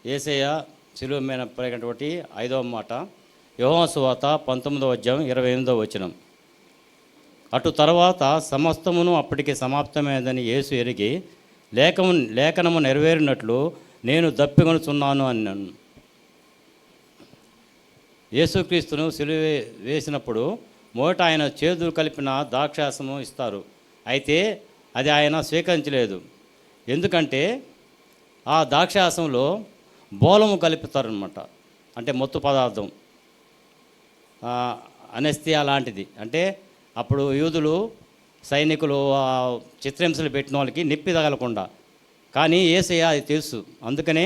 యేసయ్య శిలువ మీద పలికినటువంటి 5వ మాట యోహాను సువార్త 19వ అధ్యాయం 28వ వచనం. అటు తర్వాత సమస్తమును అప్పటికి సమాప్తమైనదని యేసు ఎరిగి లేఖనము నెరవేరినట్లు నేను దప్పికొనుచున్నాను అన్నాను. యేసుక్రీస్తును సిలువ వేసినప్పుడు మొదట ఆయన చేతులు కలిపిన ద్రాక్షారసము ఇస్తారు. అయితే అది ఆయన స్వీకరించలేదు. ఎందుకంటే ఆ ద్రాక్షారసంలో బోలము కలుపుతారనమాట. అంటే మత్తు పదార్థం, అనెస్థియా లాంటిది. అంటే అప్పుడు యూదులు సైనికులు చిత్రహింసలు పెట్టిన వాళ్ళకి నొప్పి తగలకుండా. కానీ యేసయ్య అది తెలుసు, అందుకనే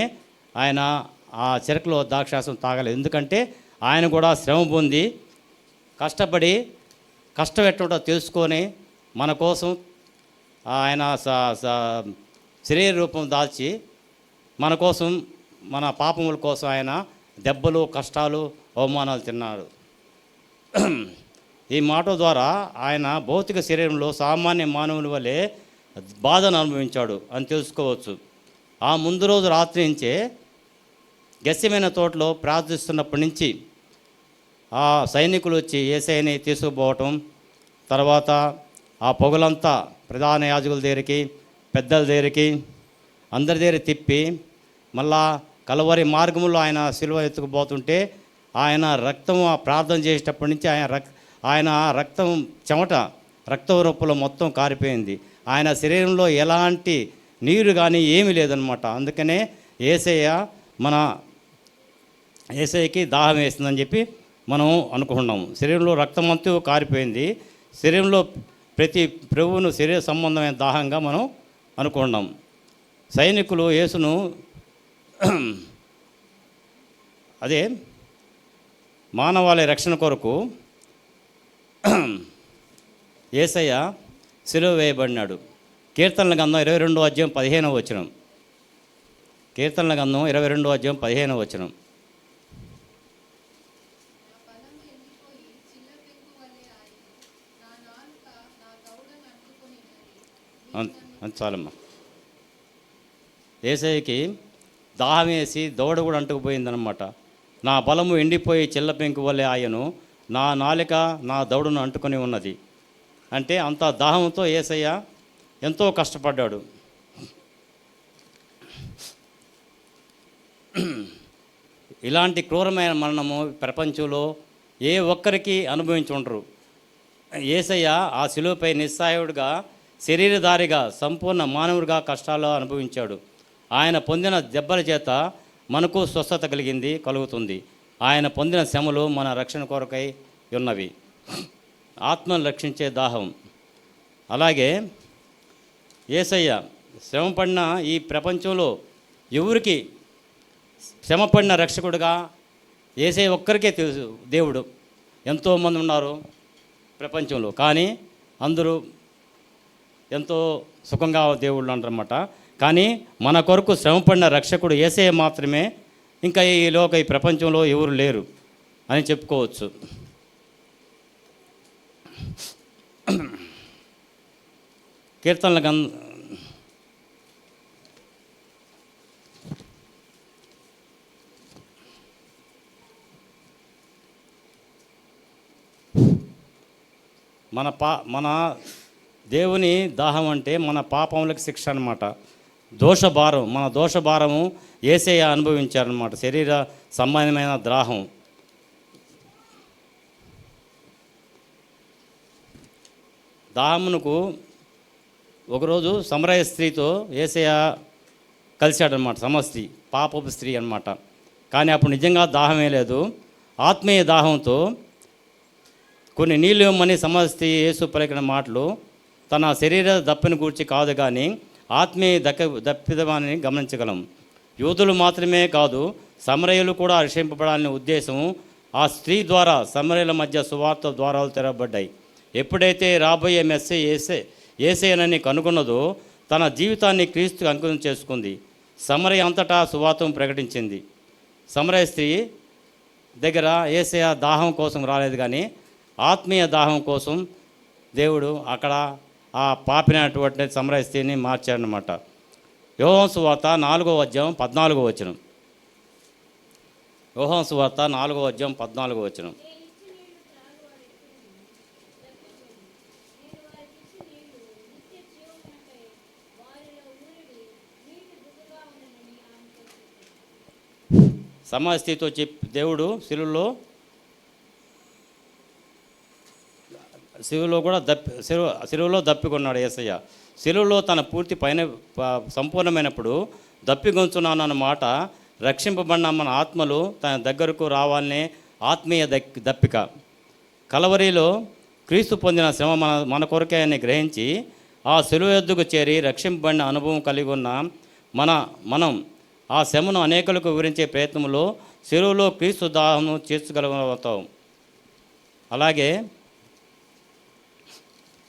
ఆయన ఆ చెరకులో ద్రాక్షారసం తాగలేదు. ఎందుకంటే ఆయన కూడా శ్రమ పొంది కష్టపడి కష్టం ఎట్టుంటో తెలుసుకొని మన కోసం ఆయన శరీర రూపం దాల్చి మన కోసం, మన పాపముల కోసం ఆయన దెబ్బలు, కష్టాలు, అవమానాలు తిన్నాడు. ఈ మాట ద్వారా ఆయన భౌతిక శరీరంలో సామాన్య మానవుని వలె బాధను అనుభవించాడు అని తెలుసుకోవచ్చు. ఆ ముందు రోజు రాత్రి నుంచే గెస్సెమనే తోటలో ప్రార్థిస్తున్నప్పటి నుంచి ఆ సైనికులు వచ్చి యేసయ్యని తీసుకుపోవటం, తర్వాత ఆ పొగలంతా ప్రధాన యాజకుల దగ్గరికి, పెద్దల దగ్గరికి, అందరి దగ్గర తిప్పి మళ్ళా కలవరి మార్గంలో ఆయన సిలువ ఎత్తుకుపోతుంటే ఆయన రక్తం ప్రార్థన చేసేటప్పటి నుంచి ఆయన రక్తం చెమట రక్త రూపంలో మొత్తం కారిపోయింది. ఆయన శరీరంలో ఎలాంటి నీరు కానీ ఏమీ లేదనమాట. అందుకనే యేసయ్యకి దాహం వేస్తుందని చెప్పి మనం అనుకుంటున్నాము. శరీరంలో రక్తం అంతా కారిపోయింది. శరీరంలో ప్రతి ప్రభువును శరీర సంబంధమైన దాహంగా మనం అనుకుంటున్నాం. సైనికులు యేసును అదే మానవాళి రక్షణ కొరకు యేసయ్య సిలువ వేయబడినాడు. కీర్తనల గ్రంథం 22వ అధ్యాయం 15వ వచనం. కీర్తనల గ్రంథం 22వ అధ్యాయం 15వ వచనం. చాలమ్మా. యేసయ్యకి దాహం వేసి దవడ కూడా అంటుకుపోయిందనమాట. నా బలము ఎండిపోయి చిల్ల పెంకు వలె ఆయను, నా నాలిక నా దవడను అంటుకొని ఉన్నది. అంటే అంత దాహంతో యేసయ్య ఎంతో కష్టపడ్డాడు. ఇలాంటి క్రూరమైన మరణము ప్రపంచంలో ఏ ఒక్కరికి అనుభవించి ఉండరు. యేసయ్య ఆ శిలువపై నిస్సహాయుడిగా, శరీరధారిగా, సంపూర్ణ మానవుడిగా కష్టాలు అనుభవించాడు. ఆయన పొందిన దెబ్బల చేత మనకు స్వస్థత కలుగుతుంది. ఆయన పొందిన శ్రమలు మన రక్షణ కొరకై ఉన్నవి. ఆత్మను రక్షించే దాహం. అలాగే యేసయ్య శ్రమపడిన ఈ ప్రపంచంలో ఎవరికి శ్రమపడిన రక్షకుడుగా యేసయ్య ఒక్కరికే తెలుసు. దేవుడు ఎంతోమంది ఉన్నారు ప్రపంచంలో, కానీ అందరూ ఎంతో సుఖంగా దేవుళ్ళు అంటారన్నమాట. కానీ మన కొరకు శ్రమపడిన రక్షకుడు యేసయ్య మాత్రమే. ఇంకా ఈ ప్రపంచంలో ఎవరు లేరు అని చెప్పుకోవచ్చు. కీర్తనల మన దేవుని దాహం అంటే మన పాపములకు శిక్ష అన్నమాట. దోషభారం, మన దోషభారము యేసయ్య అనుభవించారనమాట. శరీర సంబంధమైన దాహం. దాహమునకు ఒకరోజు సమరయ స్త్రీతో యేసయ్య కలిశాడనమాట. సమస్త్రీ, పాపపు స్త్రీ అనమాట. కానీ అప్పుడు నిజంగా దాహమే లేదు. ఆత్మీయ దాహంతో కొన్ని నీళ్ళు ఇవ్వమని సమస్త్రీ యేసు పలికిన మాటలు తన శరీర దప్పిని గూర్చి కాదు, కానీ ఆత్మీయ దప్పిదమాన్ని గమనించగలం. యూదులు మాత్రమే కాదు, సమరయులు కూడా రక్షింపబడాలనే ఉద్దేశం ఆ స్త్రీ ద్వారా సమరయుల మధ్య సువార్త ద్వారాలు తెరవబడ్డాయి. ఎప్పుడైతే రాబోయే మెస్సయ్య యేసయ్యనని కనుగొన్నదో తన జీవితాన్ని క్రీస్తుకు అంకితం చేసుకుంది. సమరయ అంతటా సువార్తను ప్రకటించింది. సమరయ స్త్రీ దగ్గర యేసయ్య దాహం కోసం రాలేదు, కానీ ఆత్మీయ దాహం కోసం దేవుడు అక్కడ ఆ పాపినటువంటి సమరయ స్త్రీని మార్చాడనమాట. యోహాను సువార్త 4వ అధ్యాయం 14వ వచనం. యోహాను సువార్త 4వ అధ్యాయం 14వ వచనం. సమాజ స్థితితో దేవుడు సిలువలో దప్పికొన్నాడు యేసయ్య. సిలువలో తన పూర్తి పైన సంపూర్ణమైనప్పుడు దప్పిగొంచున్నానన్న మాట రక్షింపబడిన మన ఆత్మలు తన దగ్గరకు రావాలనే ఆత్మీయ దప్పిక. కలవరిలో క్రీస్తు పొందిన శ్రమ మన కొరకే అని గ్రహించి ఆ సిలువ ఎద్దుకు చేరి రక్షింపబడిన అనుభవం కలిగి ఉన్న మనం ఆ శ్రమను అనేకులకు వివరించే ప్రయత్నంలో సిలువలో క్రీస్తు దాహమును చేర్చగలుగుతాం. అలాగే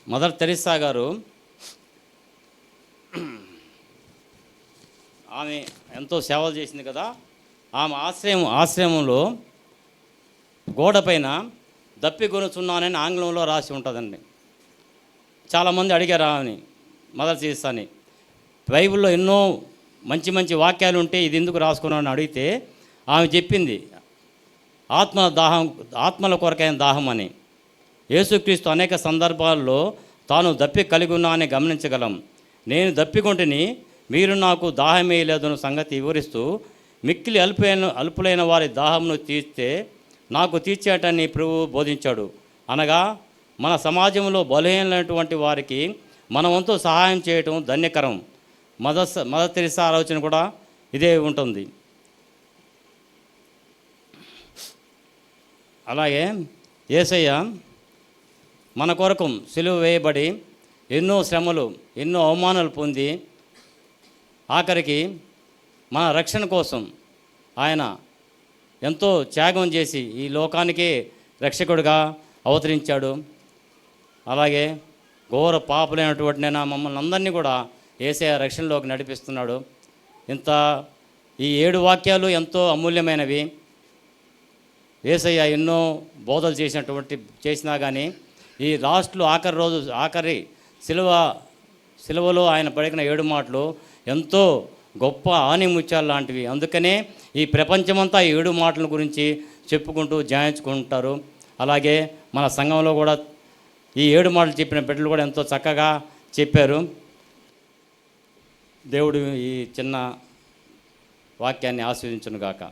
మదర్ తెరిసా గారు, ఆమె ఎంతో సేవలు చేసింది కదా. ఆమె ఆశ్రమంలో గోడపైన దప్పికొనుచున్నానని ఆంగ్లంలో రాసి ఉంటుందండి. చాలామంది అడిగారు ఆమెని, మదర్ తెరిసాని, బైబిల్లో ఎన్నో మంచి మంచి వాక్యాలు ఉంటే ఇది ఎందుకు రాసుకున్నానని అడిగితే ఆమె చెప్పింది ఆత్మల కొరకైన దాహం అని. యేసుక్రీస్తు అనేక సందర్భాల్లో తాను దప్పి కలిగి ఉన్నా అని గమనించగలం. నేను దప్పికొంటిని, మీరు నాకు దాహమేయలేదన్న సంగతి వివరిస్తూ మిక్కిలి అల్పులైన వారి దాహమును తీర్స్తే నాకు తీర్చేటని ప్రభువు బోధించాడు. అనగా మన సమాజంలో బలహీనమైనటువంటి వారికి మన వంతు సహాయం చేయటం ధన్యకరం. మదర్ తెరిసా ఆలోచన కూడా ఇదే ఉంటుంది. అలాగే యేసయ్య మన కొరకు సిలువ వేయబడి ఎన్నో శ్రమలు, ఎన్నో అవమానాలు పొంది ఆఖరికి మన రక్షణ కోసం ఆయన ఎంతో త్యాగం చేసి ఈ లోకానికే రక్షకుడిగా అవతరించాడు. అలాగే ఘోర పాపులైనటువంటి మమ్మల్ని అందరినీ కూడా యేసయ్య రక్షణలోకి నడిపిస్తున్నాడు. ఈ 7 వాక్యాలు ఎంతో అమూల్యమైనవి. యేసయ్య ఎన్నో బోధలు చేసినా కానీ ఈ లాస్ట్లో ఆఖరి సిలువలో ఆయన పలికిన 7 మాటలు ఎంతో గొప్ప ఆణిముత్యాలు లాంటివి. అందుకనే ఈ ప్రపంచమంతా ఈ 7 మాటల గురించి చెప్పుకుంటూ ధ్యానించుకుంటారు. అలాగే మన సంఘంలో కూడా ఈ 7 మాటలు చెప్పిన బిడ్డలు కూడా ఎంతో చక్కగా చెప్పారు. దేవుడు ఈ చిన్న వాక్యాన్ని ఆస్వాదించును గాక.